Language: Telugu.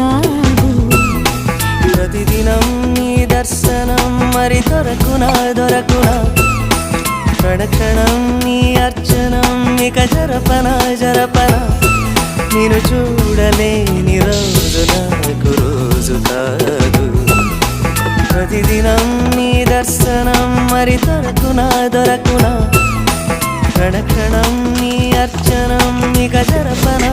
కాదు. ప్రతిదినం నీ దర్శనం మరి దొరకునా దొరకునా, క్షణక్షణం నీ అర్చనం ఇక జరపనా జరపనా, నేను చూడలేని రోజు నాకు రోజు కాదు. ప్రతిదినం నీ దర్శనం మరి దొరకునా దొరకునా, క్షణక్షణం నీ అర్చనం ఇక జరపనా.